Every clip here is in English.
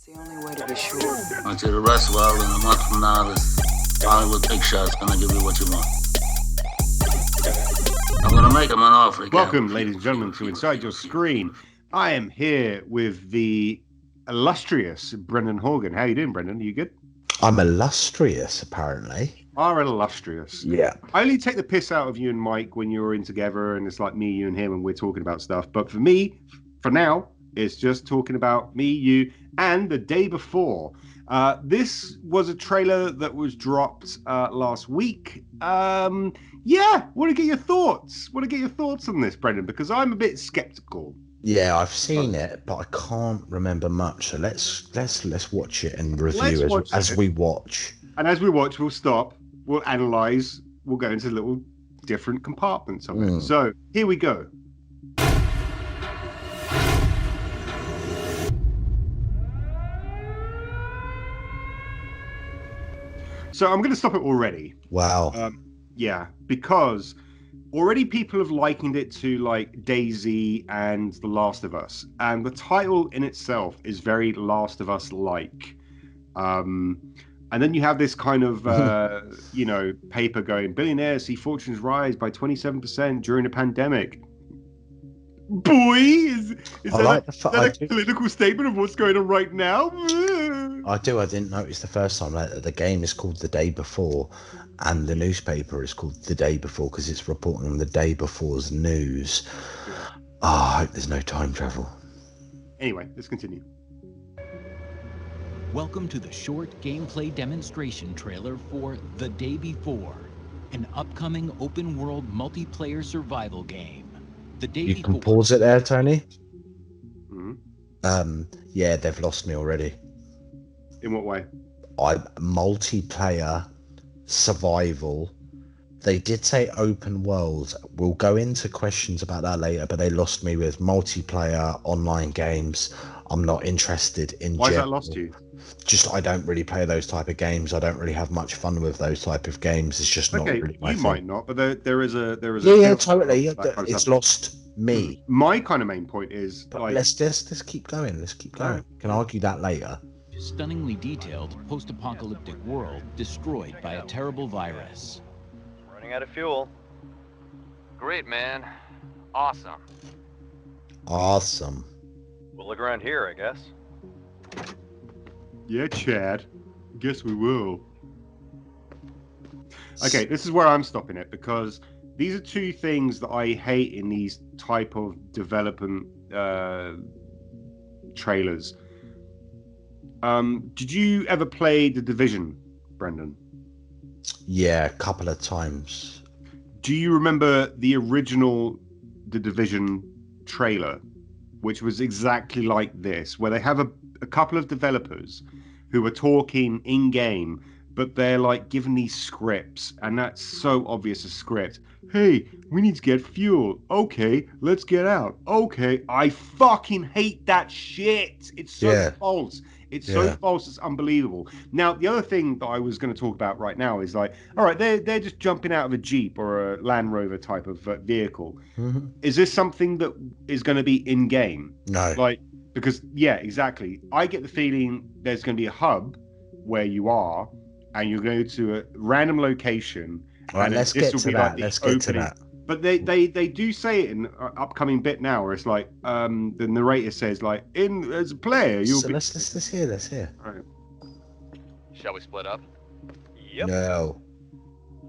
the only way to be sure. Until the rest of all in a month from now, this Hollywood picture is gonna give you what you want. I'm gonna make him an offer again. Welcome, ladies and gentlemen, to Inside Your Screen. I am here with the illustrious Brendan Horgan. How you doing, Brendan? Are you good? I'm illustrious, apparently. Are illustrious. Yeah. I only take the piss out of you and Mike when you're in together, and it's like me, you, and him, and we're talking about stuff. But for me, for now, it's just talking about me, you, and the day before. This was a trailer that was dropped last week. Yeah, want to get your thoughts. Want to get your thoughts on this, Brendan, because I'm a bit skeptical. Yeah, I've seen it, but I can't remember much. So let's watch it and review as we watch. And as we watch, we'll stop, we'll analyze, we'll go into little different compartments of it. So here we go. So I'm going to stop it already. Wow. Yeah, because already people have likened it to like DayZ and The Last of Us, and the title in itself is very Last of Us-like. And then you have this kind of, paper going, billionaires see fortunes rise by 27% during a pandemic. Boy, is that a political statement of what's going on right now? I didn't notice the first time that the game is called The Day Before and the newspaper is called The Day Before because it's reporting on the day before's news. I hope there's no time travel. Anyway, let's continue. Welcome to the short gameplay demonstration trailer for The Day Before, an upcoming open-world multiplayer survival game. The Day You Before. can pause it there, Tony. Mm-hmm. Yeah, they've lost me already. In what way? Multiplayer survival. They did say open world. We'll go into questions about that later, but they lost me with multiplayer online games. I'm not interested in. Why has that lost you? Just I don't really play those type of games. I don't really have much fun with those type of games. It's just not really my you thing. Might not, but there is a yeah, totally. It's lost me. My kind of main point is but like, let's keep going. Let's keep going. Right. Can argue that later. Stunningly detailed post-apocalyptic world destroyed by a terrible virus. Running out of fuel. Great, man. Awesome. Awesome. We'll look around here, I guess. yeah, Chad. Guess we will. Okay, this is where I'm stopping it because these are two things that I hate in these type of development trailers. Did you ever play The Division, Brendan? Yeah, a couple of times. Do you remember the original The Division trailer, which was exactly like this, where they have a couple of developers who are talking in-game, but they're like given these scripts, and that's so obvious a script. Hey, we need to get fuel. Okay, let's get out. Okay, I fucking hate that shit. It's so false. It's so false, it's unbelievable. Now, the other thing that I was going to talk about right now is like, all right, they're just jumping out of a Jeep or a Land Rover type of vehicle. Mm-hmm. Is this something that is going to be in-game? No. Like, because, yeah, exactly. I get the feeling there's going to be a hub where you are, and you go to a random location. All right, let's get to that. Let's get to that. But they do say it in an upcoming bit now, where it's like the narrator says like, as a player you'll so be. Let's hear. All right. Shall we split up? Yep. No.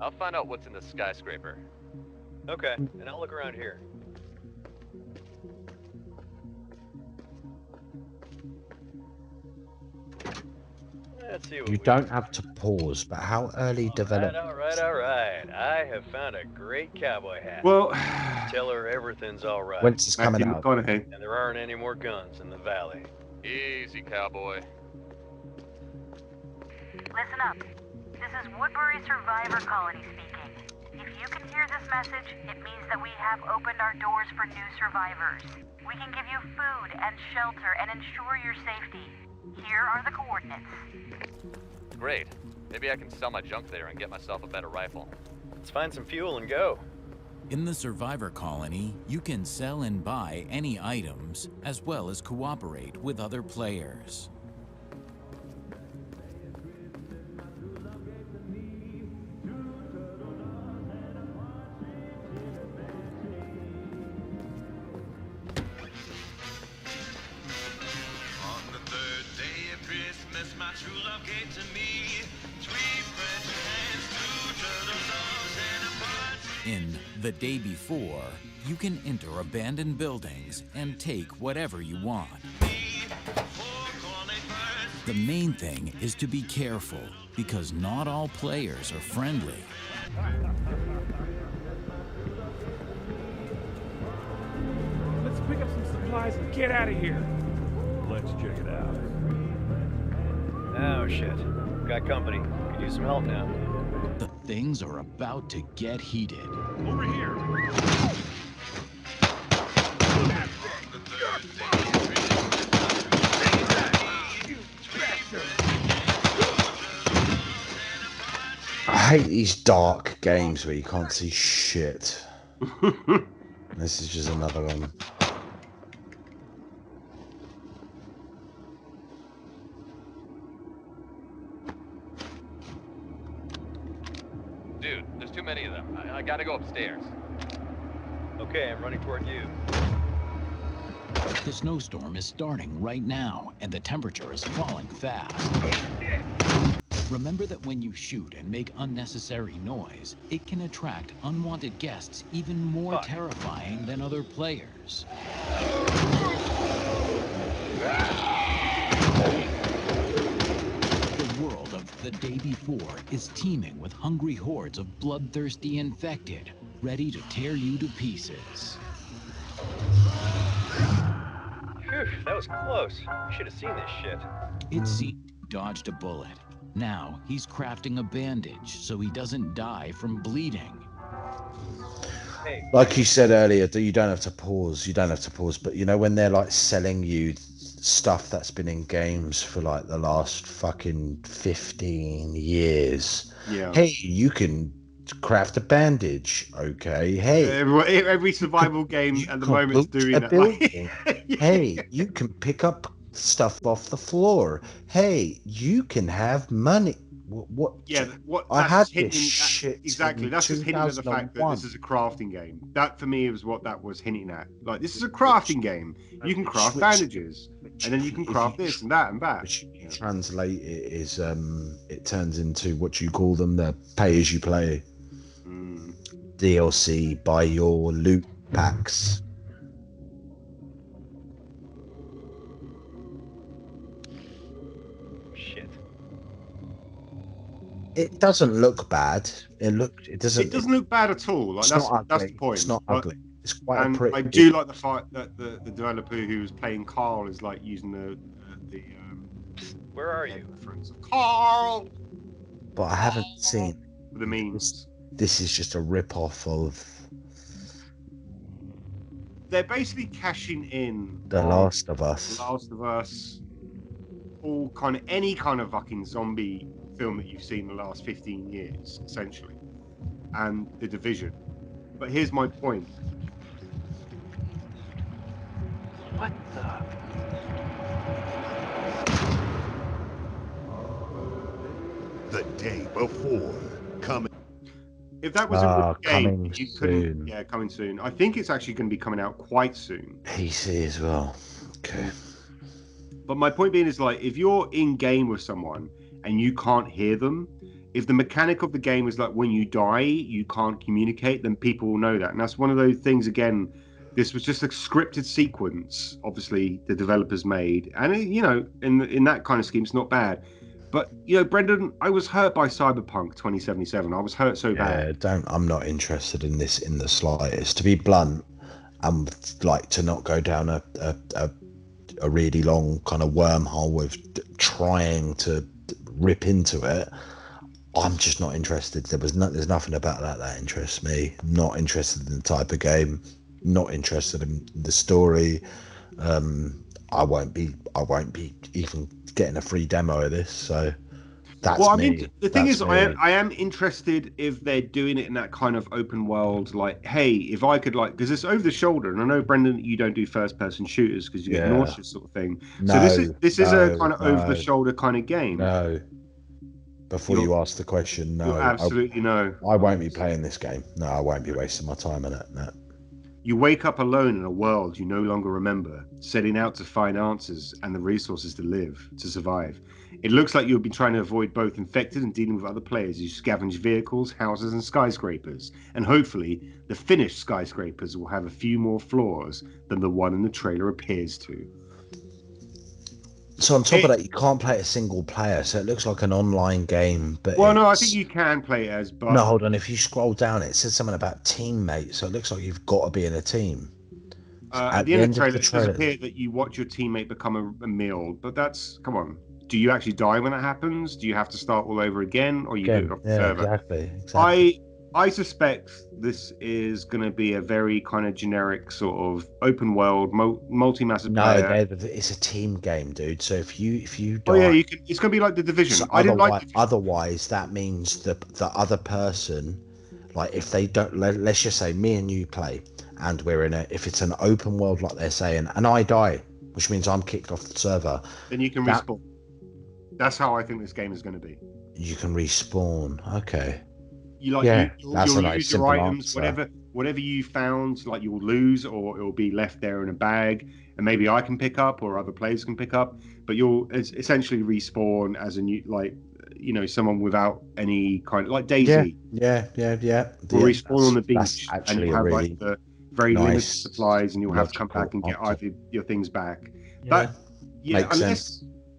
I'll find out what's in the skyscraper. Okay, and I'll look around here. Let's see what You don't have to pause, but how early development? All right. I have found a great cowboy hat. Well, Tell her everything's all right. When's this coming out? Go on ahead. And there aren't any more guns in the valley. Easy, cowboy. Listen up. This is Woodbury Survivor Colony speaking. If you can hear this message, it means that we have opened our doors for new survivors. We can give you food and shelter and ensure your safety. Here are the coordinates. Great. Maybe I can sell my junk there and get myself a better rifle. Let's find some fuel and go. In the Survivor Colony, you can sell and buy any items, as well as cooperate with other players. In The Day Before, you can enter abandoned buildings and take whatever you want. The main thing is to be careful, because not all players are friendly. Let's pick up some supplies and get out of here. Let's check it out. Oh shit. Got company. Could use some help now. The things are about to get heated. Over here. I hate these dark games where you can't see shit. This is just another one. Dude, there's too many of them. I gotta go upstairs. Okay, I'm running toward you. The snowstorm is starting right now, and the temperature is falling fast. Remember that when you shoot and make unnecessary noise, it can attract unwanted guests even more terrifying than other players. The world of The Day Before is teeming with hungry hordes of bloodthirsty infected, ready to tear you to pieces. Phew, that was close. You should have seen this shit. It seems he dodged a bullet. Now he's crafting a bandage so he doesn't die from bleeding. Hey. Like you said earlier, you don't have to pause. You don't have to pause. But you know when they're like selling you stuff that's been in games for like the last fucking 15 years. Yeah. Hey, you can craft a bandage. Okay. Hey, Every survival game at the moment is doing that. Building. Hey, you can pick up stuff off the floor. Hey, you can have money. What? Yeah, what I had hitting, this shit exactly. That's just hinting at the fact that this is a crafting game. That for me was what that was hinting at. Like, this is a crafting game. You can craft bandages, and then you can craft this and that and that. Which you translate it is it turns into what you call them, the pay as you play DLC by your loot packs. It doesn't look bad. It doesn't look bad at all. Like that's the point. It's not ugly. It's quite and a pretty. I do like the fact that the developer who was playing Carl is like using the Where are you? reference of Carl. But I haven't seen the memes. This is just a rip-off of. They're basically cashing in The Last of Us. The Last of Us. All kind of any kind of fucking zombie film that you've seen the last 15 years, essentially, and The Division. But here's my point. What The Day Before coming. If that was a good game, you couldn't. Yeah, coming soon. I think it's actually going to be coming out quite soon. PC as well. Okay. But my point being is, like, if you're in game with someone and you can't hear them, if the mechanic of the game is like when you die you can't communicate, then people will know that. And that's one of those things, again, this was just a scripted sequence, obviously the developers made, and you know, in that kind of scheme it's not bad. But you know, Brendan, I was hurt by Cyberpunk 2077. I was hurt so bad. I'm not interested in this in the slightest. To be blunt, I'm like to not go down a really long kind of wormhole with trying to rip into it. I'm just not interested. There's nothing about that interests me. Not interested in the type of game. Not interested in the story. I won't be even getting a free demo of this. So that's well, I me. mean, the thing is, I am interested if they're doing it in that kind of open world. Like, hey, if I could, like, because it's over the shoulder, and I know, Brendan, that you don't do first person shooters because you get nauseous sort of thing. No, so this is a kind of over the shoulder kind of game. No. Before you ask the question, no. Absolutely no. I won't be playing this game. No, I won't be wasting my time on it. No. You wake up alone in a world you no longer remember, setting out to find answers and the resources to live, to survive. It looks like you'll be trying to avoid both infected and dealing with other players. You scavenge vehicles, houses, and skyscrapers. And hopefully, the finished skyscrapers will have a few more floors than the one in the trailer appears to. So on top of that, you can't play it a single player, so it looks like an online game. But well, no, I think you can play it as. But no, hold on. If you scroll down, it says something about teammates, so it looks like you've got to be in a team. At the end of the trailer, it does appear that you watch your teammate become a meal. But that's come on. Do you actually die when that happens? Do you have to start all over again, or you do it off the server? Exactly. I suspect this is going to be a very kind of generic sort of open world, multi-massive player. No, it's a team game, dude. So if you die, oh yeah, you can. It's going to be like the Division. So otherwise, that means the other person, like if they don't, let's just say me and you play, and we're in if it's an open world like they're saying, and I die, which means I'm kicked off the server. Then you can respawn. That's how I think this game is going to be. You can respawn. Okay. You'll lose your items, whatever you found, like you'll lose, or it'll be left there in a bag, and maybe I can pick up, or other players can pick up. But you'll essentially respawn as a new, like, someone without any kind of like Daisy. Yeah. Will respawn on the beach, and you'll have like the very limited supplies, and you'll have to come back and get either your things back. But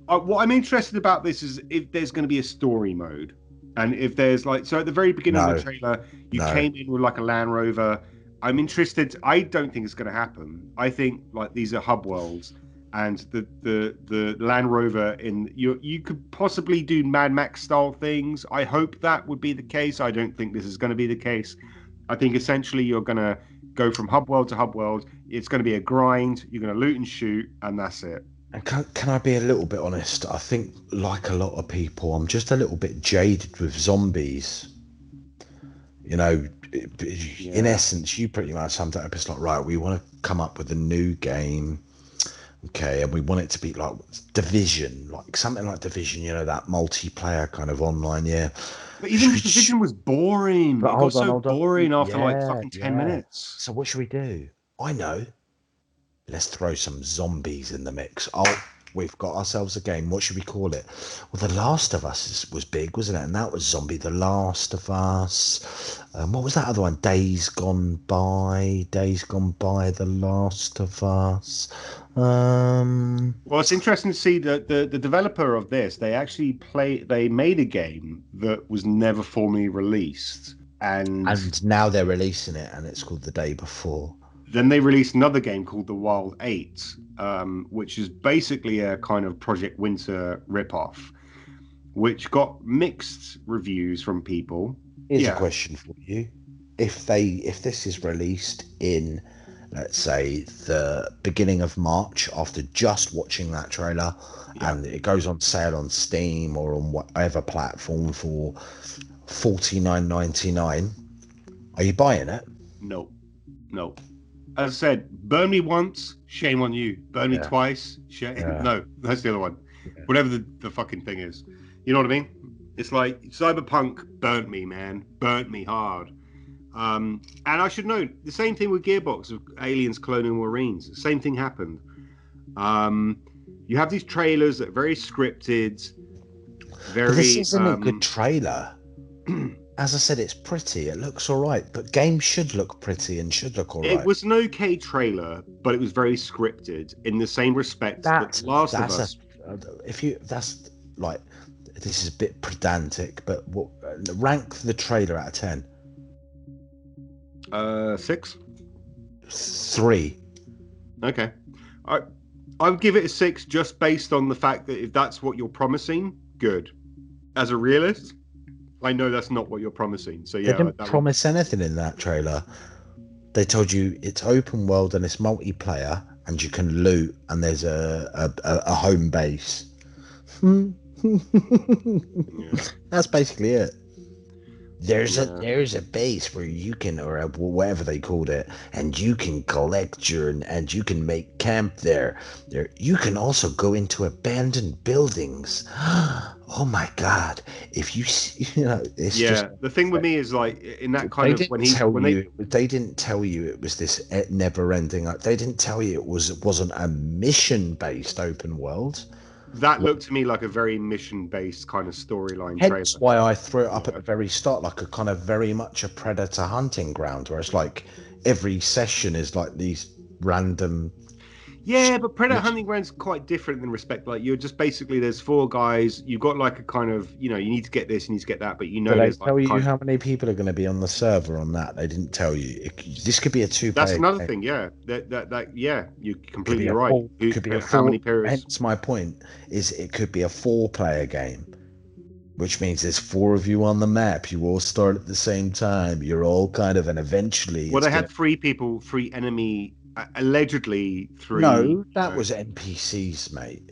what I'm interested about this is if there's going to be a story mode. And if there's so at the very beginning of the trailer, you came in with like a Land Rover. I'm interested. I don't think it's going to happen. I think like these are hub worlds, and the Land Rover you could possibly do Mad Max style things. I hope that would be the case. I don't think this is going to be the case. I think essentially you're going to go from hub world to hub world. It's going to be a grind. You're going to loot and shoot, and that's it. And can I be a little bit honest? I think, like a lot of people, I'm just a little bit jaded with zombies. In essence, you pretty much summed it up. It's like, right, we want to come up with a new game, okay, and we want it to be like Division, like something like Division, that multiplayer kind of online, yeah. But even the Division was boring. It got so boring after like fucking 10 minutes. So what should we do? I know. Let's throw some zombies in the mix. Oh, we've got ourselves a game. What should we call it? Well, The Last of Us was big, wasn't it? And that was zombie. The Last of Us. What was that other one? Days Gone By. The Last of Us. Well, it's interesting to see that the developer of this, they made a game that was never formally released. And now they're releasing it, and it's called The Day Before. Then they released another game called The Wild 8, which is basically a kind of Project Winter ripoff, which got mixed reviews from people. Here's a question for you. If this is released in, let's say, the beginning of March, after just watching that trailer, and it goes on sale on Steam or on whatever platform for $49.99, are you buying it? No. As I said, burn me once, shame on you. Burn me twice, shame. Yeah. No, that's the other one. Yeah. Whatever the fucking thing is. You know what I mean? It's like Cyberpunk burnt me, man. Burnt me hard. And I should note, the same thing with Gearbox of Aliens Cloning Marines. The same thing happened. You have these trailers that are very scripted. But this isn't a good trailer. As I said, it's pretty. It looks all right, but games should look pretty and should look all right. It was an okay trailer, but it was very scripted in the same respect that Last of Us. This is a bit pedantic, but rank the trailer out of 10. 6. 3. Okay. I would give it a 6 just based on the fact that if that's what you're promising, good. As a realist, I know that's not what you're promising. So yeah, they didn't promise anything in that trailer. They told you it's open world and it's multiplayer and you can loot and there's a home base. That's basically it. There's a base where you can, or whatever they called it, and you can collect and you can make camp there. You can also go into abandoned buildings. Oh my God! If you it's just The thing with me is like in that kind of they didn't tell you it was this never-ending. They didn't tell you it wasn't a mission-based open world. That looked to me like a very mission-based kind of storyline trailer. Hence why I threw it up at the very start, like a kind of very much a predator hunting ground, where it's like every session is like these random. Yeah, but Predator Hunting Ground's quite different in respect. Like you're just basically there's 4 guys. You've got like a kind of you need to get this, you need to get that, but they tell you how many people are going to be on the server on that. They didn't tell you. This could be a 2-player. That's another thing. Yeah, you're completely right. It could be how many periods? Hence my point is it could be a 4-player game, which means there's 4 of you on the map. You all start at the same time. You're all kind of, and eventually. Well, they had 3 people, 3 enemy. Allegedly 3. No, that was NPCs, mate.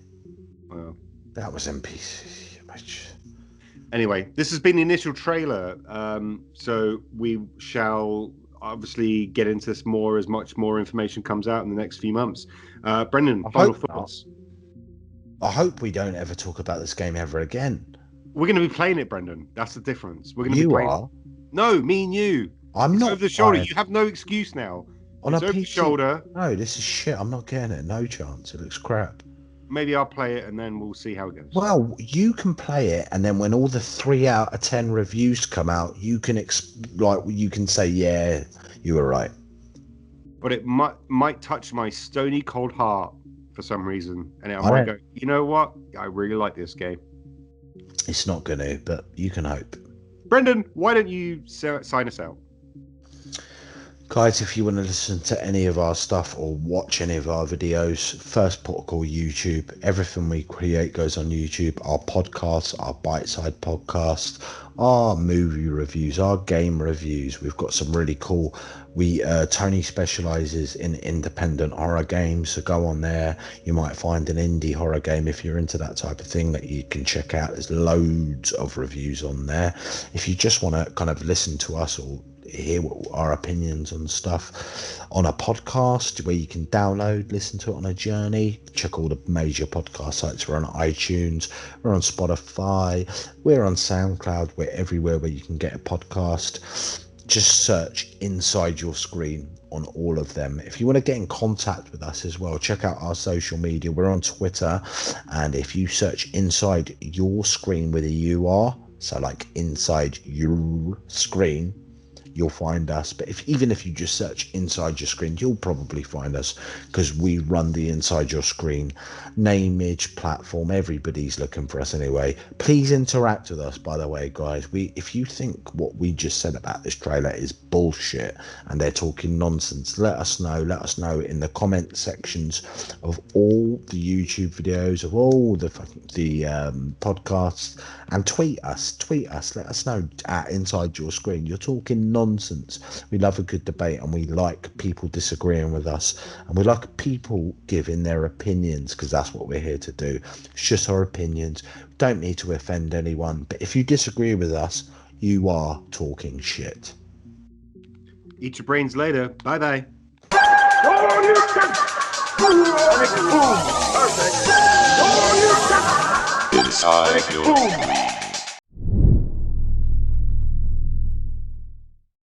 Well, that was NPCs. Anyway, this has been the initial trailer. So we shall obviously get into this more as much more information comes out in the next few months. Brendan, final thoughts. I hope we don't ever talk about this game ever again. We're going to be playing it, Brendan. That's the difference. We're going to be playing. Are? No, me and you. I'm not over the shoulder. You have no excuse now. On it's a over the shoulder. No, this is shit. I'm not getting it. No chance. It looks crap. Maybe I'll play it and then we'll see how it goes. Well, you can play it, and then when all the 3 out of 10 reviews come out, you can you can say, yeah, you were right. But it might touch my stony cold heart for some reason, and I might go, you know what? I really like this game. It's not going to, but you can hope. Brendan, why don't you sign us out? Guys, if you want to listen to any of our stuff or watch any of our videos, first protocol YouTube. Everything we create goes on YouTube. Our podcasts, our bite-side podcast, our movie reviews, our game reviews. We've got some really cool. Tony specializes in independent horror games, so go on there. You might find an indie horror game if you're into that type of thing that you can check out. There's loads of reviews on there. If you just want to kind of listen to us or hear our opinions on stuff on a podcast where you can download, listen to it on a journey, check all the major podcast sites. We're on iTunes, we're on Spotify, we're on SoundCloud, we're everywhere where you can get a podcast. Just search Inside Your Screen on all of them. If you want to get in contact with us as well, check out our social media. We're on Twitter, and if you search Inside Your Screen with a UR, so like Inside Your Screen, you'll find us. But even if you just search Inside Your Screen, you'll probably find us, because we run the Inside Your Screen nameage platform. Everybody's looking for us anyway. Please interact with us, by the way, guys. If you think what we just said about this trailer is bullshit and they're talking nonsense, let us know in the comment sections of all the YouTube videos, of all the podcasts, and tweet us, let us know at Inside Your Screen. You're talking nonsense. We love a good debate, and we like people disagreeing with us, and we like people giving their opinions, because that's what we're here to do. It's just our opinions. We don't need to offend anyone, but if you disagree with us, you are talking shit. Eat your brains later. Bye bye. Inside your screen.